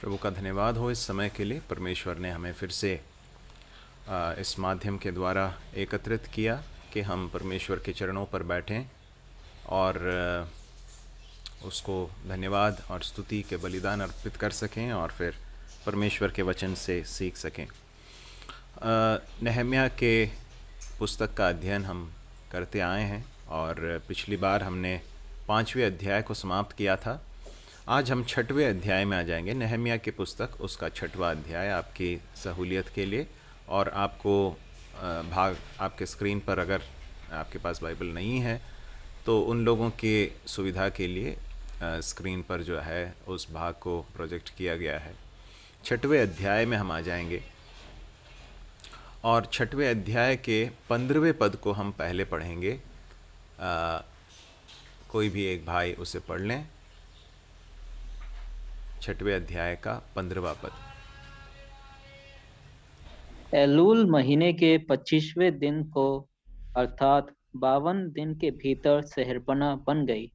प्रभु का धन्यवाद हो इस समय के लिए। परमेश्वर ने हमें फिर से इस माध्यम के द्वारा एकत्रित किया कि हम परमेश्वर के चरणों पर बैठें और उसको धन्यवाद और स्तुति के बलिदान अर्पित कर सकें और फिर परमेश्वर के वचन से सीख सकें। नहम्या के पुस्तक का अध्ययन हम करते आए हैं और पिछली बार हमने 5वें अध्याय को समाप्त किया था। आज हम 6वें अध्याय में आ जाएंगे। नहम्या की पुस्तक उसका 6वां अध्याय आपकी सहूलियत के लिए, और आपको भाग आपके स्क्रीन पर अगर आपके पास बाइबल नहीं है तो उन लोगों के सुविधा के लिए स्क्रीन पर जो है उस भाग को प्रोजेक्ट किया गया है। 6वें अध्याय में हम आ जाएंगे और 6वें अध्याय के 15वें पद को हम पहले पढ़ेंगे। कोई भी एक भाई उसे पढ़ लें। 6वें अध्याय का 15वां पद। एलूल महीने के 25वें दिन को अर्थात 52 दिन के भीतर शहरपनाह बन गई।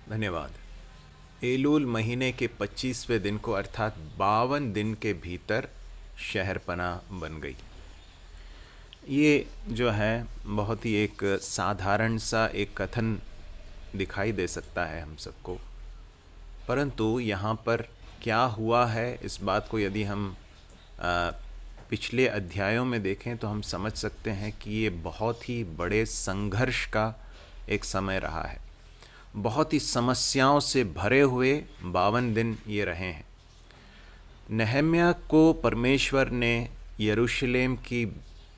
धन्यवाद। एलूल महीने के 25वें दिन को अर्थात 52 दिन के भीतर शहरपनाह बन गई। ये जो है बहुत ही एक साधारण सा एक कथन दिखाई दे सकता है हम सबको, परंतु यहाँ पर क्या हुआ है इस बात को यदि हम पिछले अध्यायों में देखें तो हम समझ सकते हैं कि ये बहुत ही बड़े संघर्ष का एक समय रहा है। बहुत ही समस्याओं से भरे हुए 52 दिन ये रहे हैं। नहम्या को परमेश्वर ने यरूशलेम की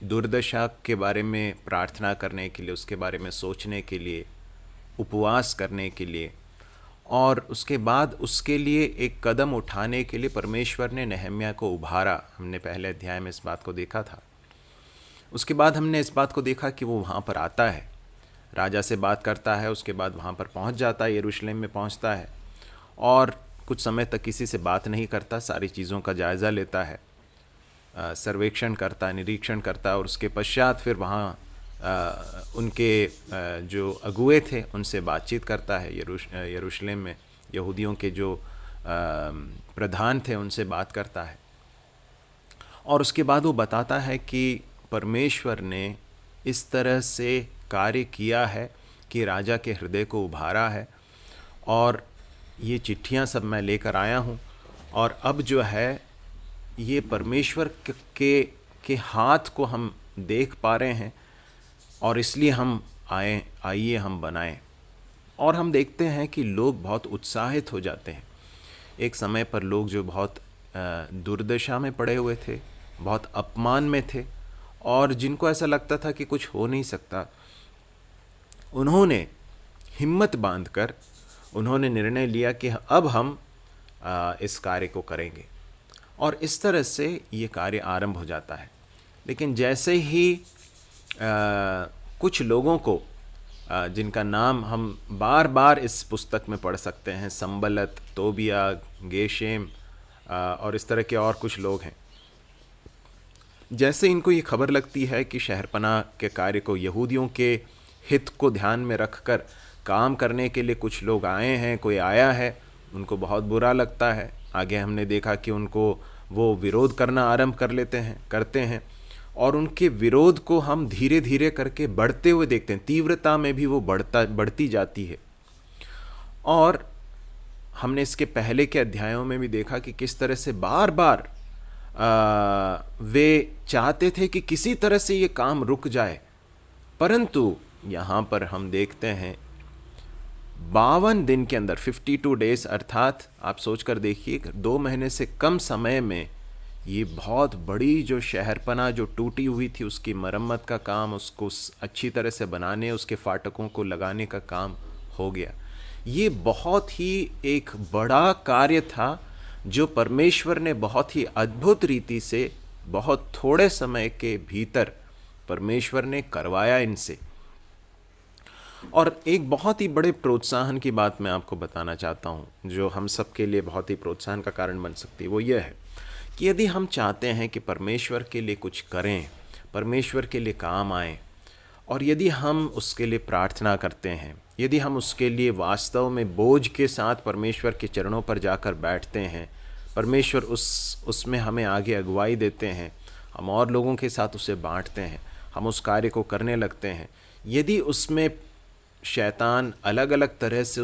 दुर्दशा के बारे में प्रार्थना करने के लिए, उसके बारे में सोचने के लिए, उपवास करने के लिए और उसके बाद उसके लिए एक कदम उठाने के लिए परमेश्वर ने नहम्या को उभारा। हमने पहले अध्याय में इस बात को देखा था। उसके बाद हमने इस बात को देखा कि वो वहाँ पर आता है, राजा से बात करता है, उसके बाद वहाँ पर पहुँच जाता है, यरूशलेम में पहुँचता है और कुछ समय तक किसी से बात नहीं करता, सारी चीज़ों का जायज़ा लेता है, सर्वेक्षण करता, निरीक्षण करता और उसके पश्चात फिर वहाँ उनके जो अगुए थे उनसे बातचीत करता है। यरूशलेम में यहूदियों के जो प्रधान थे उनसे बात करता है और उसके बाद वो बताता है कि परमेश्वर ने इस तरह से कार्य किया है कि राजा के हृदय को उभारा है और ये चिट्ठियाँ सब मैं लेकर आया हूँ और अब जो है ये परमेश्वर के हाथ को हम देख पा रहे हैं और इसलिए हम आइए हम बनाएं। और हम देखते हैं कि लोग बहुत उत्साहित हो जाते हैं। एक समय पर लोग जो बहुत दुर्दशा में पड़े हुए थे, बहुत अपमान में थे और जिनको ऐसा लगता था कि कुछ हो नहीं सकता, उन्होंने हिम्मत बांधकर उन्होंने निर्णय लिया कि अब हम इस कार्य को करेंगे और इस तरह से ये कार्य आरंभ हो जाता है। लेकिन जैसे ही कुछ लोगों को जिनका नाम हम बार बार इस पुस्तक में पढ़ सकते हैं, संबलत, तोबिया, गेशेम और इस तरह के और कुछ लोग हैं, जैसे इनको ये खबर लगती है कि शहरपनाह के कार्य को यहूदियों के हित को ध्यान में रखकर काम करने के लिए कुछ लोग आए हैं, कोई आया है, उनको बहुत बुरा लगता है। आगे हमने देखा कि उनको वो विरोध करना आरंभ करते हैं और उनके विरोध को हम धीरे धीरे करके बढ़ते हुए देखते हैं। तीव्रता में भी वो बढ़ती जाती है। और हमने इसके पहले के अध्यायों में भी देखा कि किस तरह से बार बार वे चाहते थे कि किसी तरह से ये काम रुक जाए, परंतु यहाँ पर हम देखते हैं 52 दिन के अंदर 52 डेज, अर्थात आप सोचकर देखिए 2 महीने से कम समय में ये बहुत बड़ी जो शहरपनाह जो टूटी हुई थी उसकी मरम्मत का काम, उसको अच्छी तरह से बनाने, उसके फाटकों को लगाने का काम हो गया। ये बहुत ही एक बड़ा कार्य था जो परमेश्वर ने बहुत ही अद्भुत रीति से बहुत थोड़े समय के भीतर परमेश्वर ने करवाया इनसे। और एक बहुत ही बड़े प्रोत्साहन की बात मैं आपको बताना चाहता हूँ जो हम सब के लिए बहुत ही प्रोत्साहन का कारण बन सकती है। वो ये है कि यदि हम चाहते हैं कि परमेश्वर के लिए कुछ करें, परमेश्वर के लिए काम आए और यदि हम उसके लिए प्रार्थना करते हैं, यदि हम उसके लिए वास्तव में बोझ के साथ परमेश्वर के चरणों पर जाकर बैठते हैं, परमेश्वर उसमें हमें आगे अगुवाई देते हैं, हम और लोगों के साथ उसे बांटते हैं, हम उस कार्य को करने लगते हैं, यदि उसमें शैतान अलग अलग तरह से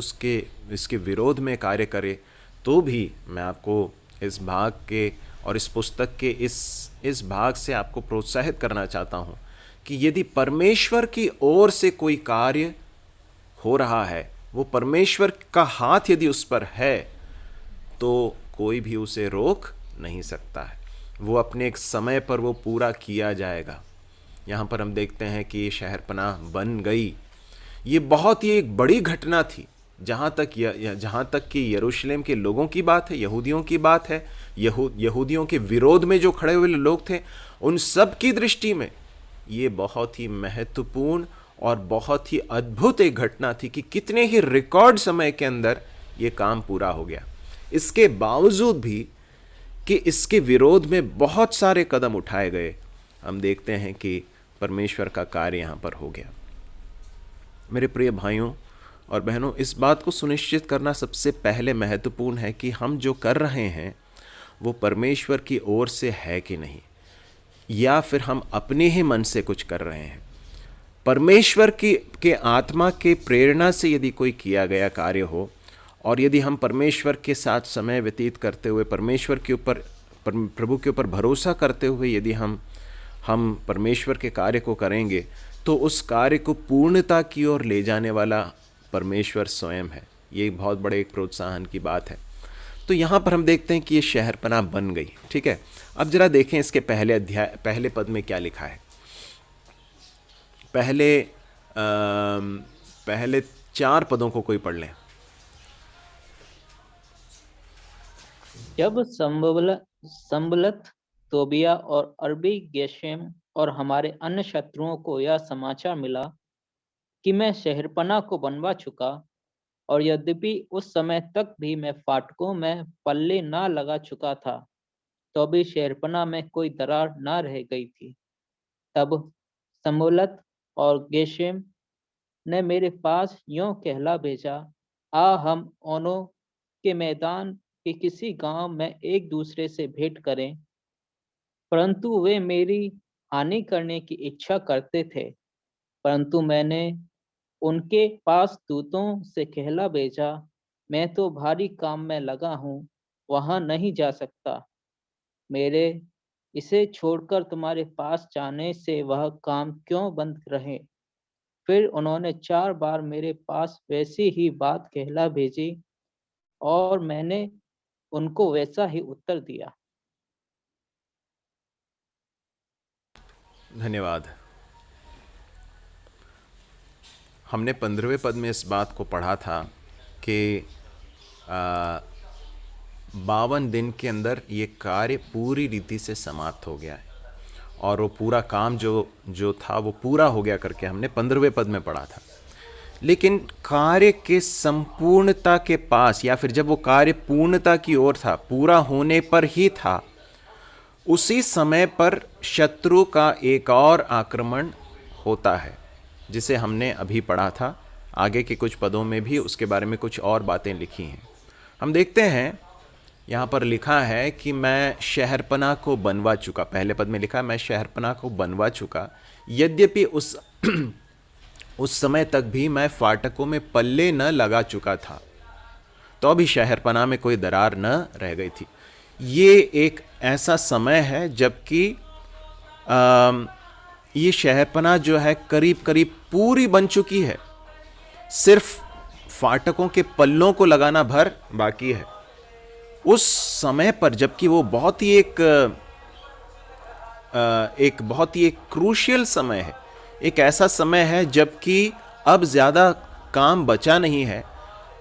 इसके विरोध में कार्य करे, तो भी मैं आपको इस भाग के और इस पुस्तक के इस भाग से आपको प्रोत्साहित करना चाहता हूँ कि यदि परमेश्वर की ओर से कोई कार्य हो रहा है, वो परमेश्वर का हाथ यदि उस पर है, तो कोई भी उसे रोक नहीं सकता है। वो अपने एक समय पर वो पूरा किया जाएगा। यहाँ पर हम देखते हैं कि ये शहरपनाह बन गई। ये बहुत ही एक बड़ी घटना थी। जहाँ तक कि यरूशलेम के लोगों की बात है, यहूदियों की बात है, यहूदियों के विरोध में जो खड़े हुए लोग थे, उन सब की दृष्टि में ये बहुत ही महत्वपूर्ण और बहुत ही अद्भुत एक घटना थी कि कितने ही रिकॉर्ड समय के अंदर ये काम पूरा हो गया। इसके बावजूद भी कि इसके विरोध में बहुत सारे कदम उठाए गए, हम देखते हैं कि परमेश्वर का कार्य यहाँ पर हो गया। मेरे प्रिय भाइयों और बहनों, इस बात को सुनिश्चित करना सबसे पहले महत्वपूर्ण है कि हम जो कर रहे हैं वो परमेश्वर की ओर से है कि नहीं, या फिर हम अपने ही मन से कुछ कर रहे हैं। परमेश्वर के आत्मा के प्रेरणा से यदि कोई किया गया कार्य हो, और यदि हम परमेश्वर के साथ समय व्यतीत करते हुए परमेश्वर के ऊपर, प्रभु के ऊपर भरोसा करते हुए यदि हम परमेश्वर के कार्य को करेंगे, तो उस कार्य को पूर्णता की ओर ले जाने वाला परमेश्वर स्वयं है। ये बहुत बड़े एक प्रोत्साहन की बात है। तो यहाँ पर हम देखते हैं कि ये शहरपनाह बन गई। ठीक है, अब जरा देखें इसके पहले पद में क्या लिखा है। पहले 4 पदों को कोई पढ़ लें। जब संबलत, तोबिया और अरबी गेशेम और हमारे अन्य शत्रुओं को यह समाचार मिला कि मैं शहरपनाह को बनवा चुका, और यद्यपि उस समय तक भी मैं फाटकों में पल्ले ना लगा चुका था, तो भी शहरपनाह में कोई दरार ना रह गई थी, तब संबलत और गेशेम ने मेरे पास यूं कहला भेजा, हम ओनो के मैदान के किसी गांव में एक दूसरे से भेंट करें। परंतु वे मेरी हानि करने की इच्छा करते थे, परंतु मैंने उनके पास दूतों से कहला भेजा, मैं तो भारी काम में लगा हूँ, वहां नहीं जा सकता। मेरे इसे छोड़कर तुम्हारे पास जाने से वह काम क्यों बंद रहे। फिर उन्होंने 4 बार मेरे पास वैसी ही बात कहला भेजी, और मैंने उनको वैसा ही उत्तर दिया। धन्यवाद। हमने 15वें पद में इस बात को पढ़ा था कि 52 दिन के अंदर ये कार्य पूरी रीति से समाप्त हो गया है, और वो पूरा काम जो था वो पूरा हो गया करके हमने 15वें पद में पढ़ा था। लेकिन कार्य के संपूर्णता के पास, या फिर जब वो कार्य पूर्णता की ओर था, पूरा होने पर ही था, उसी समय पर शत्रु का एक और आक्रमण होता है, जिसे हमने अभी पढ़ा था। आगे के कुछ पदों में भी उसके बारे में कुछ और बातें लिखी हैं। हम देखते हैं यहाँ पर लिखा है कि मैं शहरपनाह को बनवा चुका। पहले पद में लिखा है मैं शहरपनाह को बनवा चुका, यद्यपि उस समय तक भी मैं फाटकों में पल्ले न लगा चुका था, तो भी शहरपनाह में कोई दरार न रह गई थी। ये एक ऐसा समय है जबकि ये शहरपनाह जो है करीब करीब पूरी बन चुकी है, सिर्फ फाटकों के पल्लों को लगाना भर बाकी है। उस समय पर जबकि वो बहुत ही एक क्रूशियल समय है, एक ऐसा समय है जबकि अब ज़्यादा काम बचा नहीं है,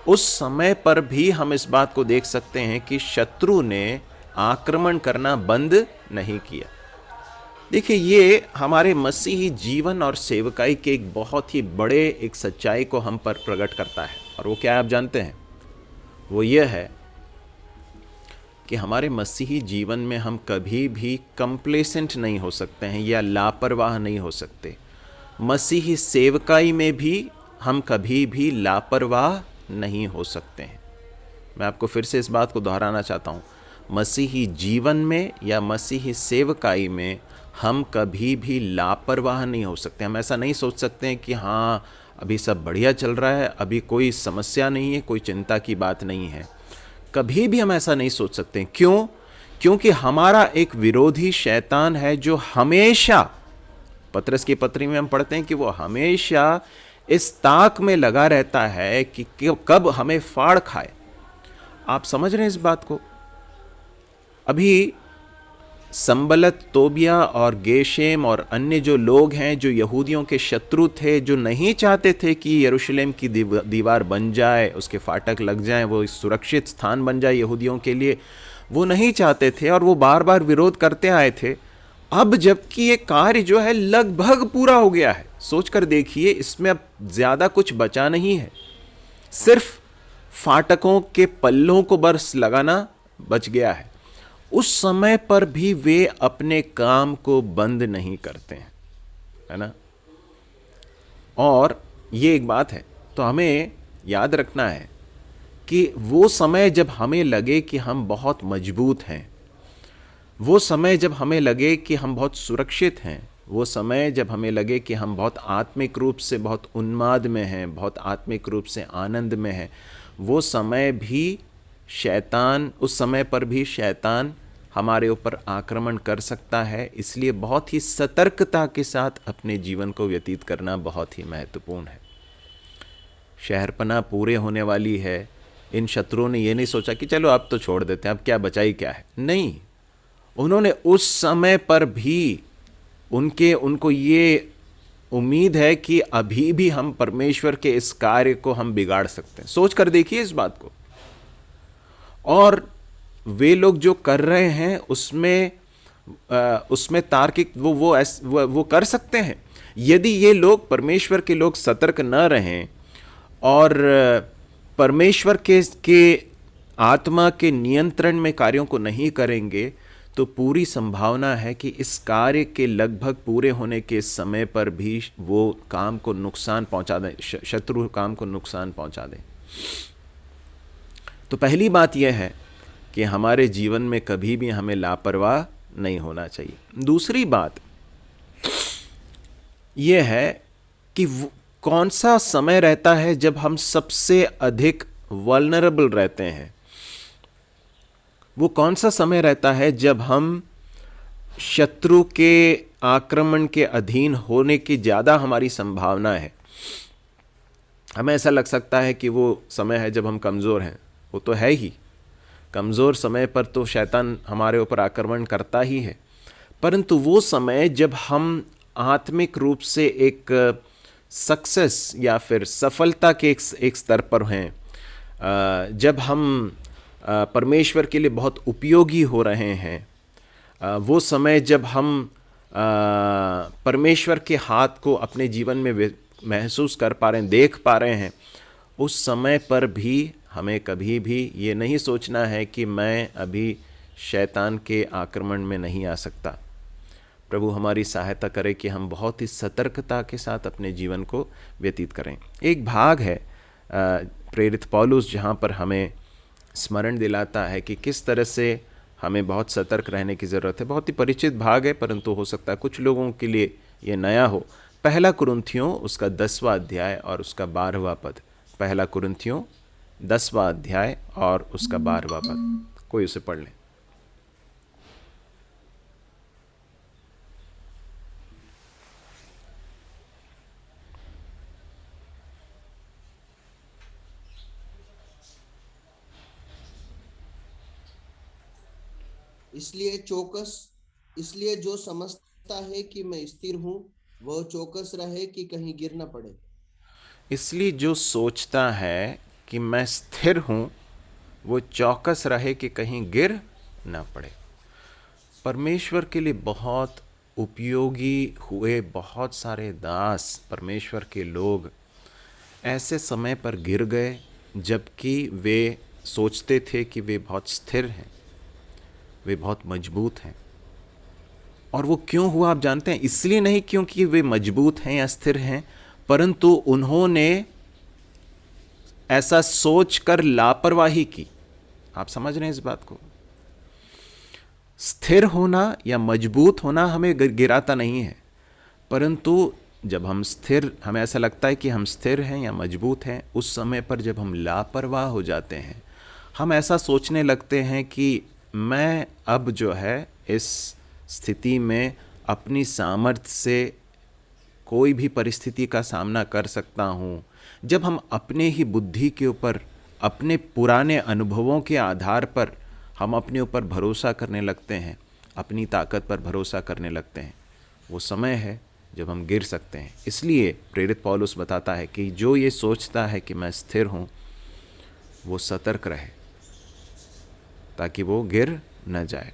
उस समय पर भी हम इस बात को देख सकते हैं कि शत्रु ने आक्रमण करना बंद नहीं किया। देखिए, ये हमारे मसीही जीवन और सेवकाई के एक बहुत ही बड़े एक सच्चाई को हम पर प्रकट करता है। और वो क्या है आप जानते हैं? वो ये है कि हमारे मसीही जीवन में हम कभी भी कंप्लेसेंट नहीं हो सकते हैं या लापरवाह नहीं हो सकते। मसीही सेवकाई में भी हम कभी भी लापरवाह नहीं हो सकते हैं। मैं आपको फिर से इस बात को दोहराना चाहता हूँ, मसीही जीवन में या मसीही सेवकाई में हम कभी भी लापरवाह नहीं हो सकते। हम ऐसा नहीं सोच सकते हैं कि हाँ अभी सब बढ़िया चल रहा है, अभी कोई समस्या नहीं है, कोई चिंता की बात नहीं है। कभी भी हम ऐसा नहीं सोच सकते। क्यों? क्योंकि हमारा एक विरोधी शैतान है जो हमेशा, पतरस की पत्री में हम पढ़ते हैं कि वो हमेशा इस ताक में लगा रहता है कि कब हमें फाड़ खाए। आप समझ रहे हैं इस बात को? अभी संबलत, तोबिया और गेशेम और अन्य जो लोग हैं जो यहूदियों के शत्रु थे, जो नहीं चाहते थे कि यरूशलेम की दीवार बन जाए, उसके फाटक लग जाएं, वो सुरक्षित स्थान बन जाए यहूदियों के लिए, वो नहीं चाहते थे और वो बार बार विरोध करते आए थे। अब जबकि ये कार्य जो है लगभग पूरा हो गया है, सोचकर देखिए, इसमें अब ज़्यादा कुछ बचा नहीं है, सिर्फ फाटकों के पल्लों को बस लगाना बच गया है। उस समय पर भी वे अपने काम को बंद नहीं करते हैं, है ना। और ये एक बात है, तो हमें याद रखना है कि वो समय जब हमें लगे कि हम बहुत मजबूत हैं, वो समय जब हमें लगे कि हम बहुत सुरक्षित हैं, वो समय जब हमें लगे कि हम बहुत आत्मिक रूप से बहुत उन्माद में हैं, बहुत आत्मिक रूप से आनंद में हैं, वो समय भी शैतान, उस समय पर भी शैतान हमारे ऊपर आक्रमण कर सकता है। इसलिए बहुत ही सतर्कता के साथ अपने जीवन को व्यतीत करना बहुत ही महत्वपूर्ण है। शहरपनाह पूरे होने वाली है। इन शत्रुओं ने ये नहीं सोचा कि चलो अब तो छोड़ देते हैं, अब क्या बचा ही क्या है। नहीं, उन्होंने उस समय पर भी उनको ये उम्मीद है कि अभी भी हम परमेश्वर के इस कार्य को हम बिगाड़ सकते हैं। सोच कर देखिए इस बात को। और वे लोग जो कर रहे हैं उसमें तार्किक वो कर सकते हैं। यदि ये लोग, परमेश्वर के लोग, सतर्क न रहें और परमेश्वर के आत्मा के नियंत्रण में कार्यों को नहीं करेंगे, तो पूरी संभावना है कि इस कार्य के लगभग पूरे होने के समय पर भी वो काम को नुकसान पहुंचा दें, शत्रु काम को नुकसान पहुंचा दें। तो पहली बात यह है कि हमारे जीवन में कभी भी हमें लापरवाह नहीं होना चाहिए। दूसरी बात यह है कि कौन सा समय रहता है जब हम सबसे अधिक वल्नरेबल रहते हैं। वो कौन सा समय रहता है जब हम शत्रु के आक्रमण के अधीन होने की ज़्यादा हमारी संभावना है। हमें ऐसा लग सकता है कि वो समय है जब हम कमज़ोर हैं, वो तो है ही। कमज़ोर समय पर तो शैतान हमारे ऊपर आक्रमण करता ही है, परंतु वो समय जब हम आत्मिक रूप से एक सक्सेस या फिर सफलता के एक स्तर पर हैं, जब हम परमेश्वर के लिए बहुत उपयोगी हो रहे हैं, वो समय जब हम परमेश्वर के हाथ को अपने जीवन में महसूस कर पा रहे हैं, देख पा रहे हैं, उस समय पर भी हमें कभी भी ये नहीं सोचना है कि मैं अभी शैतान के आक्रमण में नहीं आ सकता। प्रभु हमारी सहायता करे कि हम बहुत ही सतर्कता के साथ अपने जीवन को व्यतीत करें। एक भाग है प्रेरित पौलुस जहाँ पर हमें स्मरण दिलाता है कि किस तरह से हमें बहुत सतर्क रहने की ज़रूरत है। बहुत ही परिचित भाग है, परंतु हो सकता है कुछ लोगों के लिए ये नया हो। पहला कुरिन्थियों उसका 10वां अध्याय और उसका 12वां पद। पहला कुरिन्थियों 10वां अध्याय और उसका 12वां पद, कोई उसे पढ़ लें। इसलिए जो समझता है कि मैं स्थिर हूं, वह चौकस रहे कि कहीं गिर न पड़े। इसलिए जो सोचता है कि मैं स्थिर हूं, वो चौकस रहे कि कहीं गिर ना पड़े। परमेश्वर के लिए बहुत उपयोगी हुए बहुत सारे दास, परमेश्वर के लोग ऐसे समय पर गिर गए जबकि वे सोचते थे कि वे बहुत स्थिर हैं, वे बहुत मजबूत हैं। और वो क्यों हुआ आप जानते हैं? इसलिए नहीं क्योंकि वे मजबूत हैं या स्थिर हैं, परंतु उन्होंने ऐसा सोचकर लापरवाही की। आप समझ रहे हैं इस बात को? स्थिर होना या मजबूत होना हमें गिराता नहीं है, परंतु जब हम स्थिर, हमें ऐसा लगता है कि हम स्थिर हैं या मजबूत हैं, उस समय पर जब हम लापरवाह हो जाते हैं, हम ऐसा सोचने लगते हैं कि मैं अब जो है इस स्थिति में अपनी सामर्थ्य से कोई भी परिस्थिति का सामना कर सकता हूँ। जब हम अपने ही बुद्धि के ऊपर, अपने पुराने अनुभवों के आधार पर हम अपने ऊपर भरोसा करने लगते हैं, अपनी ताकत पर भरोसा करने लगते हैं, वो समय है जब हम गिर सकते हैं। इसलिए प्रेरित पौलुस बताता है कि जो ये सोचता है कि मैं स्थिर हूँ, वो सतर्क रहे ताकि वो गिर न जाए।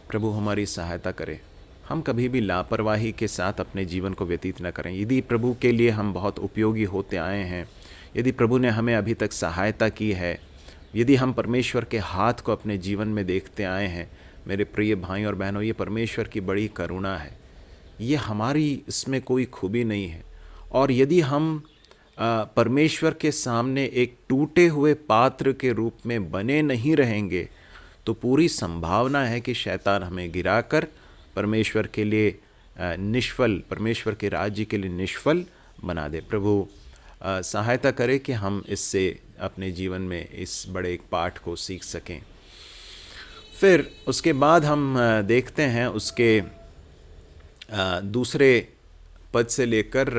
प्रभु हमारी सहायता करे, हम कभी भी लापरवाही के साथ अपने जीवन को व्यतीत न करें। यदि प्रभु के लिए हम बहुत उपयोगी होते आए हैं, यदि प्रभु ने हमें अभी तक सहायता की है, यदि हम परमेश्वर के हाथ को अपने जीवन में देखते आए हैं, मेरे प्रिय भाई और बहनों, ये परमेश्वर की बड़ी करुणा है, ये हमारी इसमें कोई खूबी नहीं है। और यदि हम परमेश्वर के सामने एक टूटे हुए पात्र के रूप में बने नहीं रहेंगे, तो पूरी संभावना है कि शैतान हमें गिराकर परमेश्वर के लिए निष्फल, परमेश्वर के राज्य के लिए निष्फल बना दे। प्रभु सहायता करे कि हम इससे अपने जीवन में इस बड़े एक पाठ को सीख सकें। फिर उसके बाद हम देखते हैं उसके दूसरे पद से लेकर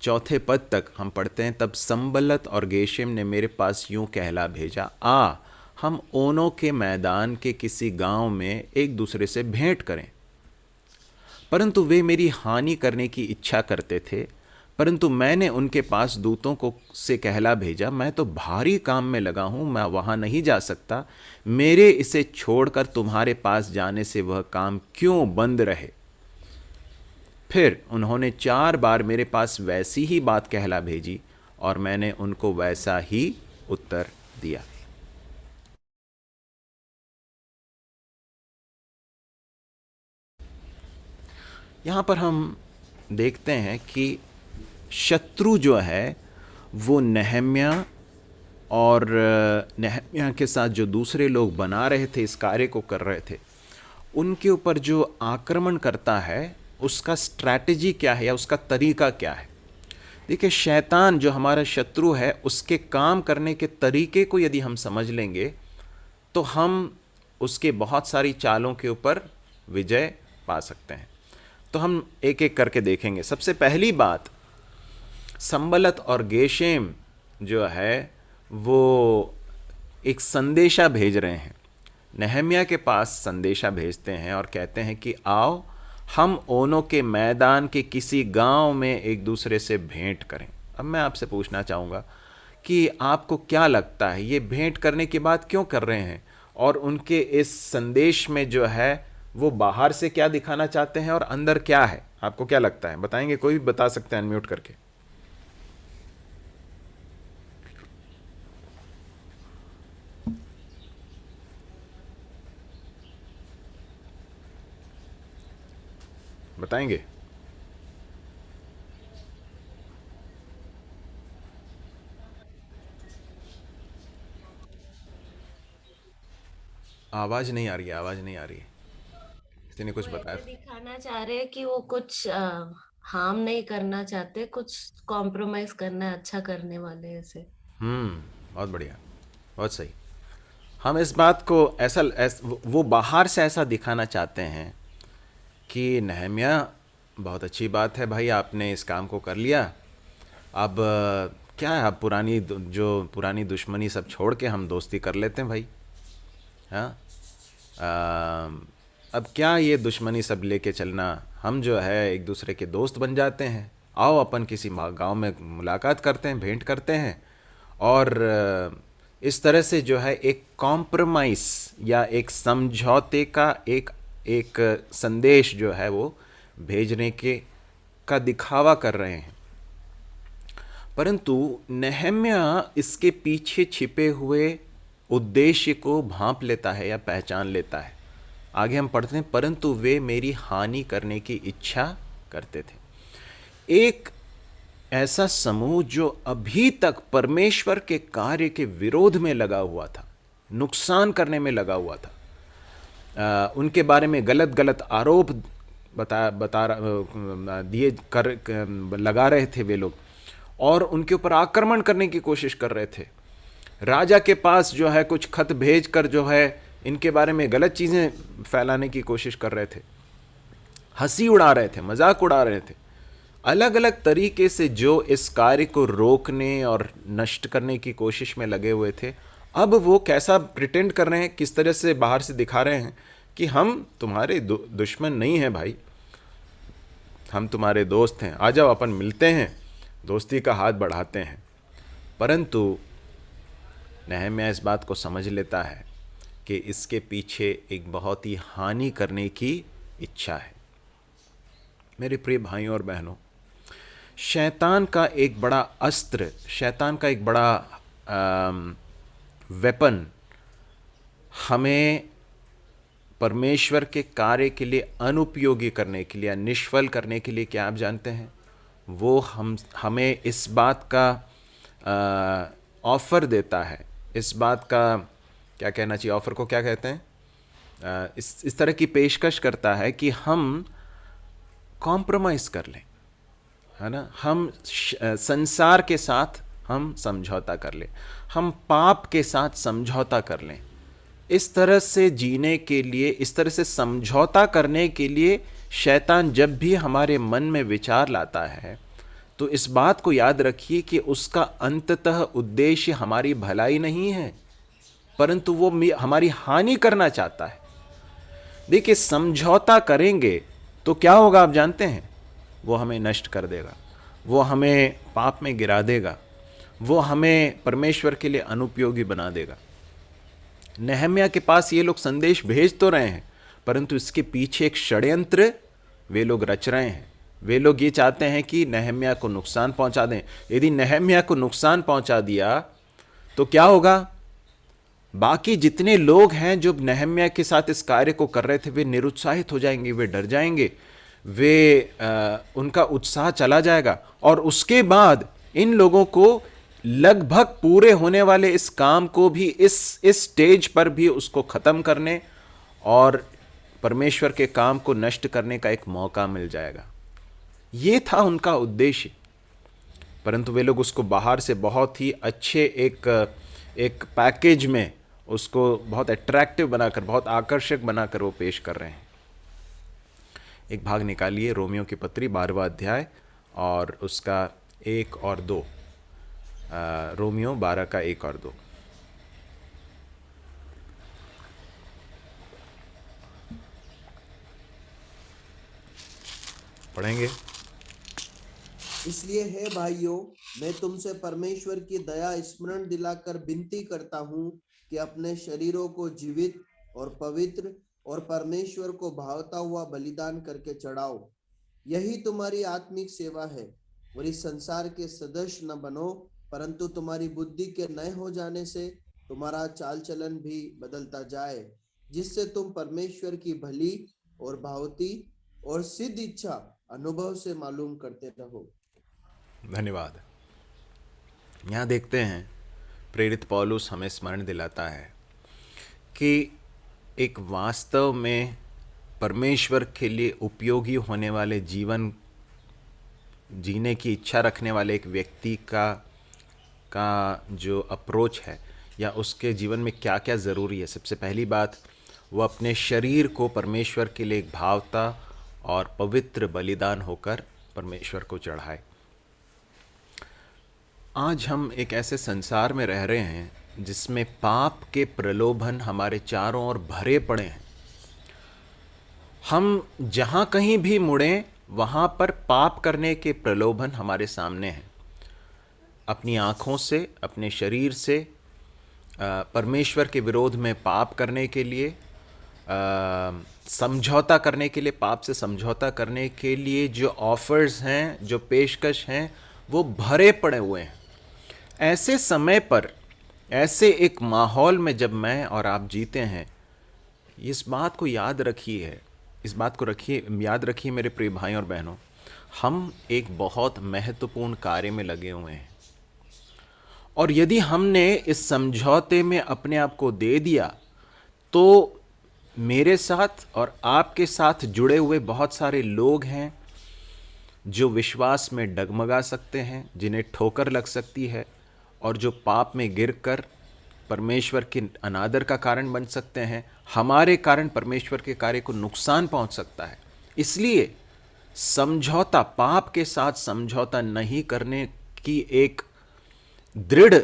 चौथे पद तक हम पढ़ते हैं। तब संबलत और गेशेम ने मेरे पास यूं कहला भेजा, आ हम ओनों के मैदान के किसी गांव में एक दूसरे से भेंट करें। परंतु वे मेरी हानि करने की इच्छा करते थे, परंतु मैंने उनके पास दूतों को से कहला भेजा, मैं तो भारी काम में लगा हूँ, मैं वहाँ नहीं जा सकता, मेरे इसे छोड़कर तुम्हारे पास जाने से वह काम क्यों बंद रहे। फिर उन्होंने 4 बार मेरे पास वैसी ही बात कहला भेजी और मैंने उनको वैसा ही उत्तर दिया। यहाँ पर हम देखते हैं कि शत्रु जो है वो नेहम्या और नेहम्या के साथ जो दूसरे लोग बना रहे थे, इस कार्य को कर रहे थे, उनके ऊपर जो आक्रमण करता है उसका स्ट्रैटेजी क्या है या उसका तरीका क्या है। देखिए, शैतान जो हमारा शत्रु है, उसके काम करने के तरीके को यदि हम समझ लेंगे तो हम उसके बहुत सारी चालों के ऊपर विजय पा सकते हैं। तो हम एक एक करके देखेंगे। सबसे पहली बात, संबलत और गेशेम जो है वो एक संदेशा भेज रहे हैं, नेहम्या के पास संदेशा भेजते हैं और कहते हैं कि आओ हम ओनों के मैदान के किसी गांव में एक दूसरे से भेंट करें। अब मैं आपसे पूछना चाहूँगा कि आपको क्या लगता है ये भेंट करने की बात क्यों कर रहे हैं, और उनके इस संदेश में जो है वो बाहर से क्या दिखाना चाहते हैं और अंदर क्या है? आपको क्या लगता है? बताएंगे? कोई भी बता सकते हैं अनम्यूट करके। बताएंगे? आवाज नहीं आ रही है, आवाज नहीं आ रही है। किसी ने कुछ वो बताया ऐसे था? दिखाना चाह रहे हैं कि वो कुछ हार्म नहीं करना चाहते, कुछ कॉम्प्रोमाइज करना है, अच्छा करने वाले ऐसे। बहुत बढ़िया, बहुत सही। हम इस बात को वो बाहर से ऐसा दिखाना चाहते हैं कि नेहम्या, बहुत अच्छी बात है भाई, आपने इस काम को कर लिया। अब क्या है, अब पुरानी दुश्मनी सब छोड़ के हम दोस्ती कर लेते हैं भाई। हाँ, अब क्या ये दुश्मनी सब लेके चलना, हम जो है एक दूसरे के दोस्त बन जाते हैं। आओ अपन किसी गांव में मुलाकात करते हैं, भेंट करते हैं, और इस तरह से जो है एक कॉम्प्रोमाइज़ या एक समझौते का एक एक संदेश जो है वो भेजने के का दिखावा कर रहे हैं। परंतु नेहम्या इसके पीछे छिपे हुए उद्देश्य को भांप लेता है या पहचान लेता है। आगे हम पढ़ते हैं, परंतु वे मेरी हानि करने की इच्छा करते थे। एक ऐसा समूह जो अभी तक परमेश्वर के कार्य के विरोध में लगा हुआ था, नुकसान करने में लगा हुआ था, उनके बारे में गलत गलत आरोप लगा रहे थे वे लोग, और उनके ऊपर आक्रमण करने की कोशिश कर रहे थे। राजा के पास जो है कुछ खत भेजकर जो है इनके बारे में गलत चीज़ें फैलाने की कोशिश कर रहे थे, हंसी उड़ा रहे थे, मजाक उड़ा रहे थे। अलग अलग तरीके से जो इस कार्य को रोकने और नष्ट करने की कोशिश में लगे हुए थे, अब वो कैसा प्रिटेंड कर रहे हैं, किस तरह से बाहर से दिखा रहे हैं कि हम तुम्हारे दुश्मन नहीं हैं भाई, हम तुम्हारे दोस्त हैं, आ जाओ अपन मिलते हैं, दोस्ती का हाथ बढ़ाते हैं। परंतु नहम्याह इस बात को समझ लेता है कि इसके पीछे एक बहुत ही हानि करने की इच्छा है। मेरे प्रिय भाइयों और बहनों, शैतान का एक बड़ा अस्त्र, शैतान का एक बड़ा वेपन हमें परमेश्वर के कार्य के लिए अनुपयोगी करने के लिए, निष्फल करने के लिए, क्या आप जानते हैं? वो हमें इस बात का ऑफ़र देता है, इस बात का क्या कहना चाहिए, ऑफ़र को क्या कहते हैं, इस तरह की पेशकश करता है कि हम कॉम्प्रोमाइज़ कर लें, है ना, हम संसार के साथ हम समझौता कर लें, हम पाप के साथ समझौता कर लें। इस तरह से जीने के लिए, इस तरह से समझौता करने के लिए शैतान जब भी हमारे मन में विचार लाता है, तो इस बात को याद रखिए कि उसका अंततः उद्देश्य हमारी भलाई नहीं है, परंतु वो हमारी हानि करना चाहता है। देखिए, समझौता करेंगे तो क्या होगा आप जानते हैं? वो हमें नष्ट कर देगा, वो हमें पाप में गिरा देगा, वो हमें परमेश्वर के लिए अनुपयोगी बना देगा। नहम्याह के पास ये लोग संदेश भेज तो रहे हैं, परंतु इसके पीछे एक षड्यंत्र वे लोग रच रहे हैं। वे लोग ये चाहते हैं कि नहम्याह को नुकसान पहुंचा दें। यदि नहम्याह को नुकसान पहुंचा दिया तो क्या होगा? बाकी जितने लोग हैं जो नहम्याह के साथ इस कार्य को कर रहे थे, वे निरुत्साहित हो जाएंगे, वे डर जाएंगे, उनका उत्साह चला जाएगा, और उसके बाद इन लोगों को लगभग पूरे होने वाले इस काम को भी इस स्टेज पर भी उसको ख़त्म करने और परमेश्वर के काम को नष्ट करने का एक मौका मिल जाएगा। ये था उनका उद्देश्य, परंतु वे लोग उसको बाहर से बहुत ही अच्छे एक पैकेज में उसको बहुत अट्रैक्टिव बनाकर, बहुत आकर्षक बनाकर वो पेश कर रहे हैं। एक भाग निकालिए, रोमियो की पत्री 12वां अध्याय और उसका 1 और 2। रोमियो 12 का 1 और 2। पढ़ेंगे। इसलिए हे भाइयों, मैं तुमसे परमेश्वर की दया स्मरण दिलाकर विनती करता हूँ कि अपने शरीरों को जीवित और पवित्र और परमेश्वर को भावता हुआ बलिदान करके चढ़ाओ। यही तुम्हारी आत्मिक सेवा है। और इस संसार के सदस्य न बनो, परंतु तुम्हारी बुद्धि के नए हो जाने से तुम्हारा चाल चलन भी बदलता जाए, जिससे तुम परमेश्वर की भली और भावती और सिद्ध इच्छा अनुभव से मालूम करते रहो। धन्यवाद। यहाँ देखते हैं प्रेरित पौलुस हमें स्मरण दिलाता है कि एक वास्तव में परमेश्वर के लिए उपयोगी होने वाले जीवन जीने की इच्छा रखने वाले एक व्यक्ति का जो अप्रोच है, या उसके जीवन में क्या क्या ज़रूरी है। सबसे पहली बात, वो अपने शरीर को परमेश्वर के लिए एक भावता और पवित्र बलिदान होकर परमेश्वर को चढ़ाए। आज हम एक ऐसे संसार में रह रहे हैं जिसमें पाप के प्रलोभन हमारे चारों ओर भरे पड़े हैं। हम जहाँ कहीं भी मुड़ें, वहाँ पर पाप करने के प्रलोभन हमारे सामने हैं। अपनी आँखों से, अपने शरीर से परमेश्वर के विरोध में पाप करने के लिए, समझौता करने के लिए, पाप से समझौता करने के लिए जो ऑफर्स हैं, जो पेशकश हैं, वो भरे पड़े हुए हैं। ऐसे समय पर, ऐसे एक माहौल में जब मैं और आप जीते हैं, इस बात को याद रखिए, याद रखिए मेरे प्रिय भाई और बहनों, हम एक बहुत महत्वपूर्ण कार्य में लगे हुए हैं, और यदि हमने इस समझौते में अपने आप को दे दिया तो मेरे साथ और आपके साथ जुड़े हुए बहुत सारे लोग हैं जो विश्वास में डगमगा सकते हैं, जिन्हें ठोकर लग सकती है, और जो पाप में गिरकर परमेश्वर के अनादर का कारण बन सकते हैं। हमारे कारण परमेश्वर के कार्य को नुकसान पहुंच सकता है। इसलिए समझौता, पाप के साथ समझौता नहीं करने की एक दृढ़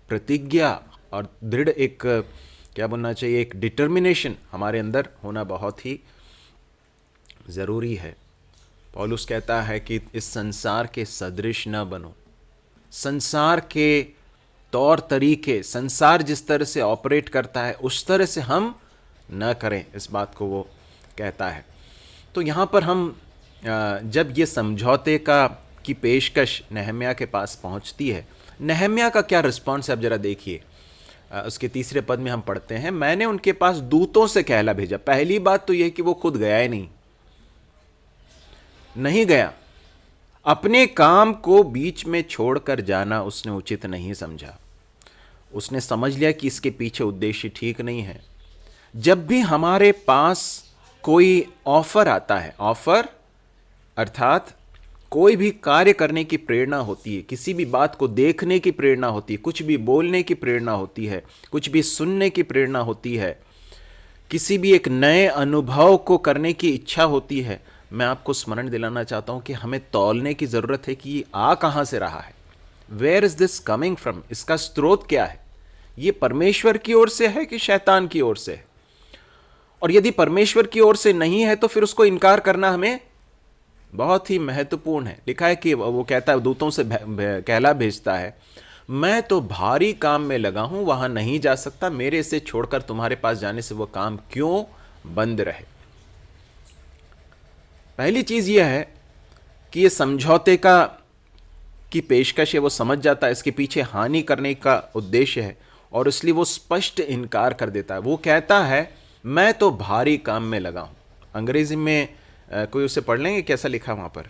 प्रतिज्ञा और दृढ़ एक क्या बोलना चाहिए, एक डिटर्मिनेशन हमारे अंदर होना बहुत ही ज़रूरी है। पौलुस कहता है कि इस संसार के सदृश न बनो। संसार के तौर तरीके, संसार जिस तरह से ऑपरेट करता है उस तरह से हम न करें, इस बात को वो कहता है। तो यहाँ पर हम जब ये समझौते की पेशकश नहम्याह के पास पहुँचती है, नहम्याह का क्या रिस्पॉन्स है आप ज़रा देखिए। उसके तीसरे पद में हम पढ़ते हैं, मैंने उनके पास दूतों से कहला भेजा। पहली बात तो यह कि वो खुद गया ही नहीं गया। अपने काम को बीच में छोड़कर जाना उसने उचित नहीं समझा। उसने समझ लिया कि इसके पीछे उद्देश्य ठीक नहीं है। जब भी हमारे पास कोई ऑफर आता है, ऑफर अर्थात कोई भी कार्य करने की प्रेरणा होती है, किसी भी बात को देखने की प्रेरणा होती है, कुछ भी बोलने की प्रेरणा होती है, कुछ भी सुनने की प्रेरणा होती है, किसी भी एक नए अनुभव को करने की इच्छा होती है, मैं आपको स्मरण दिलाना चाहता हूं कि हमें तौलने की ज़रूरत है कि ये आ कहाँ से रहा है। Where is this coming from? इसका स्रोत क्या है? ये परमेश्वर की ओर से है कि शैतान की ओर से है? और यदि परमेश्वर की ओर से नहीं है तो फिर उसको इनकार करना हमें बहुत ही महत्वपूर्ण है। लिखा है कि वो कहता है, दूतों से कहला भेजता है, मैं तो भारी काम में लगा हूं, वहां नहीं जा सकता। मेरे से छोड़कर तुम्हारे पास जाने से वो काम क्यों बंद रहे? पहली चीज यह है कि ये समझौते की पेशकश है, वो समझ जाता है इसके पीछे हानि करने का उद्देश्य है, और इसलिए वो स्पष्ट इनकार कर देता है। वो कहता है मैं तो भारी काम में लगा हूं। अंग्रेजी में कोई उसे पढ़ लेंगे, कैसा लिखा वहां पर?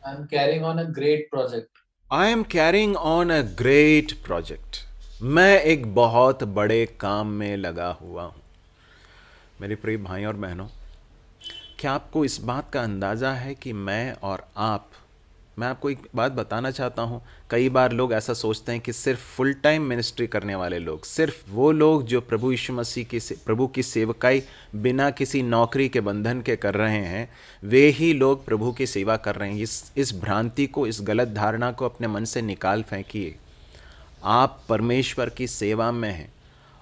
I am carrying on a great project. I am carrying on a great project. मैं एक बहुत बड़े काम में लगा हुआ हूं। मेरे प्रिय भाई और बहनों, क्या आपको इस बात का अंदाज़ा है कि मैं आपको एक बात बताना चाहता हूं। कई बार लोग ऐसा सोचते हैं कि सिर्फ फुल टाइम मिनिस्ट्री करने वाले लोग, सिर्फ वो लोग जो प्रभु यीशु मसीह प्रभु की सेवकाई बिना किसी नौकरी के बंधन के कर रहे हैं, वे ही लोग प्रभु की सेवा कर रहे हैं। इस भ्रांति को, इस गलत धारणा को अपने मन से निकाल फेंकिए। आप परमेश्वर की सेवा में हैं,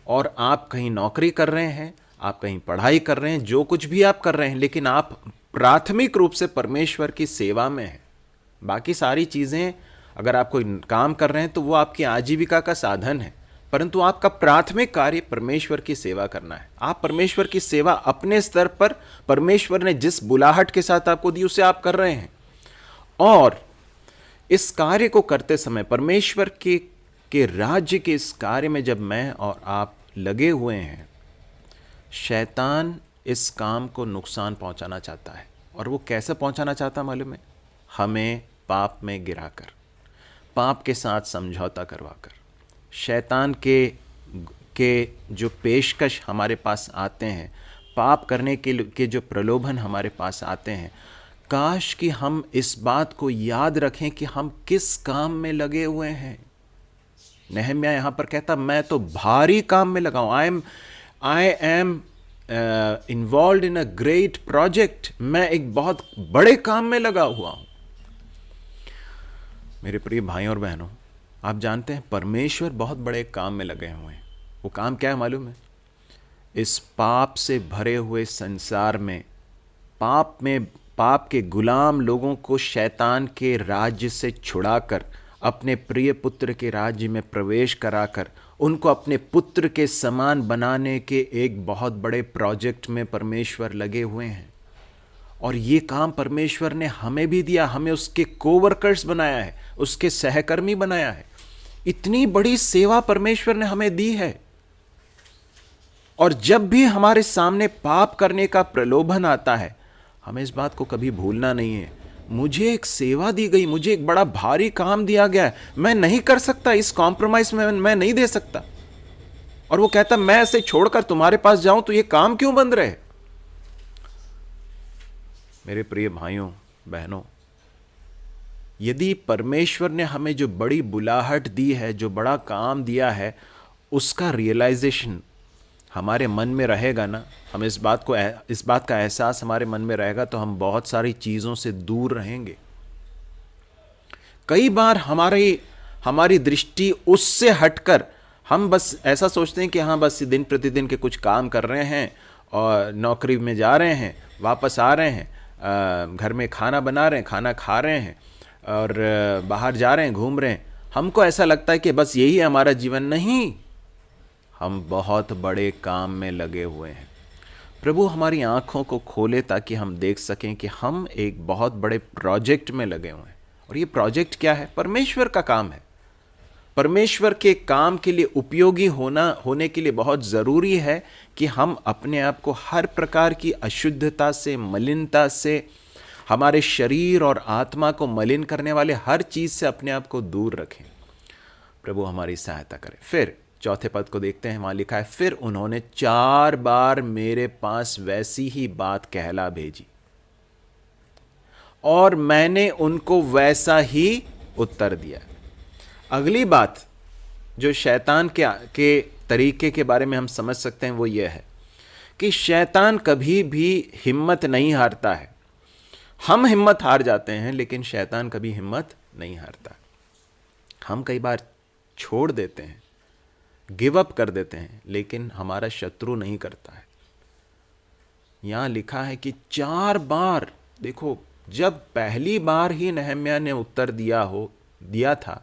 और आप कहीं नौकरी कर रहे हैं, आप कहीं पढ़ाई कर रहे हैं, जो कुछ भी आप कर रहे हैं, लेकिन आप प्राथमिक रूप से परमेश्वर की सेवा में हैं। बाकी सारी चीज़ें, अगर आप कोई काम कर रहे हैं तो वो आपकी आजीविका का साधन है, परंतु आपका प्राथमिक कार्य परमेश्वर की सेवा करना है। आप परमेश्वर की सेवा अपने स्तर पर, परमेश्वर ने जिस बुलाहट के साथ आपको दी उसे आप कर रहे हैं। और इस कार्य को करते समय, परमेश्वर के राज्य के इस कार्य में जब मैं और आप लगे हुए हैं, शैतान इस काम को नुकसान पहुंचाना चाहता है। और वो कैसे पहुंचाना चाहता है मालूम है? हमें पाप में गिराकर, पाप के साथ समझौता करवाकर। शैतान के जो पेशकश हमारे पास आते हैं, पाप करने के जो प्रलोभन हमारे पास आते हैं, काश कि हम इस बात को याद रखें कि हम किस काम में लगे हुए हैं। नहम्याह यहाँ पर कहता, मैं तो भारी काम में लगा हूँ। I am involve in a great project. मैं एक बहुत बड़े काम में लगा हुआ हूँ। मेरे प्रिय भाई और बहनों, आप जानते हैं परमेश्वर बहुत बड़े काम में लगे हुए हैं। वो काम क्या है मालूम है? इस पाप से भरे हुए संसार में, पाप के गुलाम लोगों को शैतान के राज्य से छुड़ाकर अपने प्रिय पुत्र के राज्य में प्रवेश कराकर उनको अपने पुत्र के समान बनाने के एक बहुत बड़े प्रोजेक्ट में परमेश्वर लगे हुए हैं। और ये काम परमेश्वर ने हमें भी दिया, हमें उसके कोवर्कर्स बनाया है, उसके सहकर्मी बनाया है। इतनी बड़ी सेवा परमेश्वर ने हमें दी है, और जब भी हमारे सामने पाप करने का प्रलोभन आता है, हमें इस बात को कभी भूलना नहीं है, मुझे एक सेवा दी गई, मुझे एक बड़ा भारी काम दिया गया है, मैं नहीं कर सकता, इस कॉम्प्रोमाइज में मैं नहीं दे सकता। और वो कहता मैं ऐसे छोड़कर तुम्हारे पास जाऊं तो ये काम क्यों बंद रहे। मेरे प्रिय भाइयों बहनों, यदि परमेश्वर ने हमें जो बड़ी बुलाहट दी है, जो बड़ा काम दिया है, उसका रियलाइजेशन हमारे मन में रहेगा ना, हम इस बात का एहसास हमारे मन में रहेगा, तो हम बहुत सारी चीज़ों से दूर रहेंगे। कई बार हमारी दृष्टि उससे हटकर हम बस ऐसा सोचते हैं कि हाँ बस दिन प्रतिदिन के कुछ काम कर रहे हैं और नौकरी में जा रहे हैं, वापस आ रहे हैं, घर में खाना बना रहे हैं, खाना खा रहे हैं और बाहर जा रहे हैं, घूम रहे हैं। हमको ऐसा लगता है कि बस यही है हमारा जीवन। नहीं, हम बहुत बड़े काम में लगे हुए हैं। प्रभु हमारी आंखों को खोले ताकि हम देख सकें कि हम एक बहुत बड़े प्रोजेक्ट में लगे हुए हैं। और ये प्रोजेक्ट क्या है? परमेश्वर का काम है। परमेश्वर के काम के लिए उपयोगी होने के लिए बहुत ज़रूरी है कि हम अपने आप को हर प्रकार की अशुद्धता से, मलिनता से, हमारे शरीर और आत्मा को मलिन करने वाले हर चीज़ से अपने आप को दूर रखें। प्रभु हमारी सहायता करें। फिर चौथे पद को देखते हैं, वहाँ लिखा है, फिर उन्होंने 4 बार मेरे पास वैसी ही बात कहला भेजी और मैंने उनको वैसा ही उत्तर दिया। अगली बात जो शैतान के तरीके के बारे में हम समझ सकते हैं वो ये है कि शैतान कभी भी हिम्मत नहीं हारता है। हम हिम्मत हार जाते हैं, लेकिन शैतान कभी हिम्मत नहीं हारता। हम कई बार छोड़ देते हैं, गिव अप कर देते हैं, लेकिन हमारा शत्रु नहीं करता है। यहां लिखा है कि 4 बार, देखो जब पहली बार ही नहम्याह ने उत्तर दिया था,